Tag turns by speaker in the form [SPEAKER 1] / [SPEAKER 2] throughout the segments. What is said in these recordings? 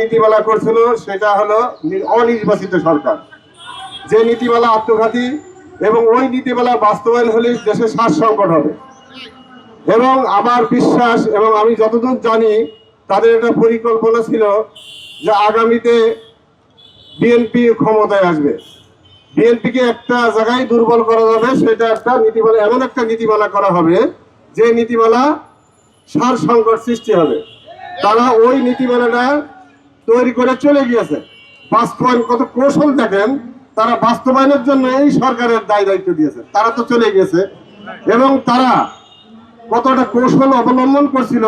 [SPEAKER 1] নীতিমালা করছিল সেটা হলো অনির্বাচিত সরকার, যে নীতিমালা আত্মঘাতী এবং ওই নীতিমালা বাস্তবায়ন হলে দেশে শ্বাস সংকট হবে। এবং আমার বিশ্বাস এবং আমি যতদূর জানি তাদের একটা পরিকল্পনা ছিল যে আগামীতে বিএনপি ক্ষমতায় আসবে, বিএনপিকে একটা জায়গায় দুর্বল করা যাবে, সেটা একটা নীতিমালা, এমন একটা নীতিমালা করা হবে যে নীতিমালা সার সংকট সৃষ্টি হবে। তারা ওই নীতিমালাটা তৈরি করে চলে গিয়েছে। বাস্তবায়ন কত কৌশল দেখেন, তারা বাস্তবায়নের জন্য এই সরকারের দায়িত্ব দিয়েছে, তারা তো চলে গেছে। এবং তারা কতটা কৌশল অবলম্বন করছিল,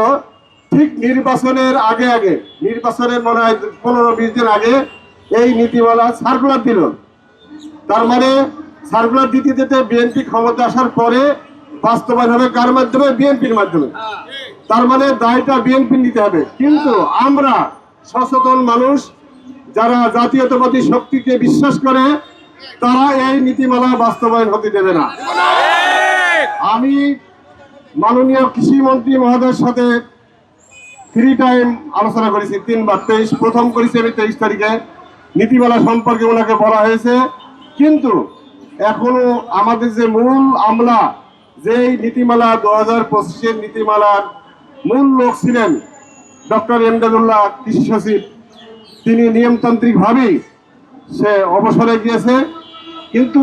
[SPEAKER 1] ঠিক নির্বাচনের আগে নির্বাচনের মনে হয় 15-20 দিন আগে এই নীতিমালা সার্কুলার দিল। তার মানে সার্কুলার দিতে দিতে বিএনপি ক্ষমতা আসার পরে বাস্তবায়ন হবে কার মাধ্যমে? বিএনপির মাধ্যমে। তার মানে দায়টা বিএনপি নিতে হবে। কিন্তু আমরা সচেতন মানুষ যারা জাতীয়তাবাদী শক্তিকে বিশ্বাস করে, তারা এই নীতিমালা বাস্তবায়ন হতে দেবে না। আমি মাননীয় কৃষিমন্ত্রী মহোদয়ের সাথে 3 টাইম আলোচনা করেছি, 3 বার। প্রথম করেছি আমি 23 তারিখে, নীতিমালা সম্পর্কে ওনাকে বলা হয়েছে। কিন্তু এখনো আমাদের যে মূল আমলা, যে নীতিমালা 2025-এর নীতিমালার মূল লোক ছিলেন ডক্টর এমদাদুল্লাহ কৃষি সচিব, তিনি নিয়মতান্ত্রিকভাবেই সে অবসরে গিয়েছে। কিন্তু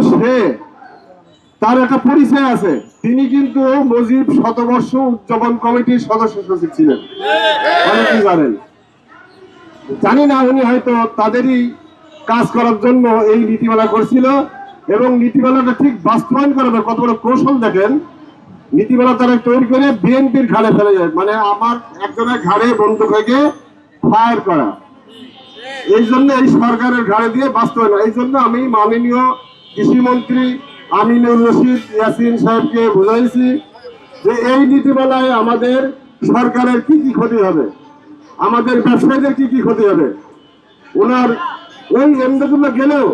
[SPEAKER 1] তার একটা পরিচয় আছে, তিনি কিন্তু মুজিব শতবর্ষ উদযাপন কমিটির সদস্য সচিব ছিলেন, অনেকেই জানেন। জানি না, উনি হয়তো তাদেরই কাজ করার জন্য এই নীতিমালা করছিল। এবং নীতিমালাটা ঠিক বাস্তবায়ন করাবে কত বড় কৌশল দেখেন। নীতিমালা তারা তৈরি করে বিএনপির ঘাড়ে ফেলে যায়, মানে আমার একজনের ঘাড়ে বন্দুক হয়ে ফায়ার করা। এই জন্য এই সরকারের ঘাড়ে দিয়ে বাস্তবায়ন। এই জন্য আমি মাননীয় কৃষিমন্ত্রী আমিনুর রশিদ ইয়াসিন সাহেবকে বুঝাইছি যে এই নীতিমালায় আমাদের সরকারের কি কি ক্ষতি হবে, আমাদের ব্যবসায়ীদের কি কি ক্ষতি হবে। ওনার ওই এমদাদুল্লাহ গেলেও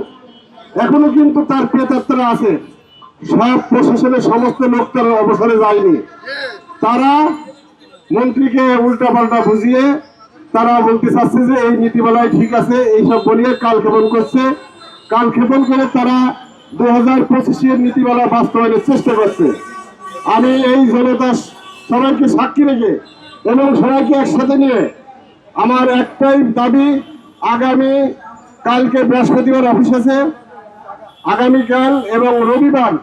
[SPEAKER 1] এখনো কিন্তু তার প্রেতাত্মারা আছে, সব প্রশাসনের সমস্ত লোক তারা অবসরে যায়নি। তারা মন্ত্রীকে উল্টাপাল্টা বুঝিয়ে তারা বলতে চাচ্ছে যে এই নীতিমালায় ঠিক আছে, এইসব বলিয়ে কালক্ষেপণ করছে। কালক্ষেপণ করে তারা 2025-এর নীতিমালা বাস্তবায়নের চেষ্টা করছে। আমি এই জনতা সবাইকে সাক্ষী রেখে এবং সবাইকে একসাথে নিয়ে আমার একটাই দাবি, আগামী কালকে বৃহস্পতিবার অফিস আছে, আগামীকাল এবং রবিবার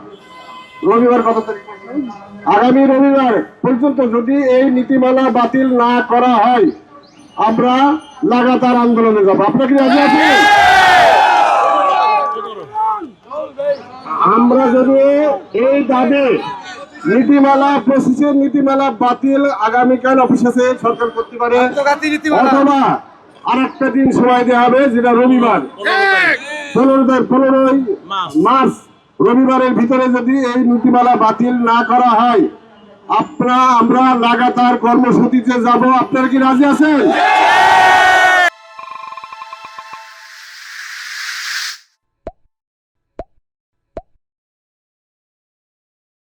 [SPEAKER 1] কত তারিখ? আগামী রবিবার পর্যন্ত যদি এই নীতিমালা বাতিল না করা হয়, আমরা লাগাতার আন্দোলনে যাব। আপনারা কি রাজি আছেন? আমরা যদি এই দাবি নীতিমালা 25-এর নীতিমালা বাতিল আগামীকাল অফিস আছে, সরকার করতে পারে, অথবা আরেকটা দিন সময় দেওয়া হবে, যেটা রবিবার 15 মার্চ, রবিবারের ভিতরে যদি এই নীতিমালা বাতিল না করা হয়, আমরা লাগাতার কর্মসূচিতে যাব। আপনারা কি রাজি আছেন?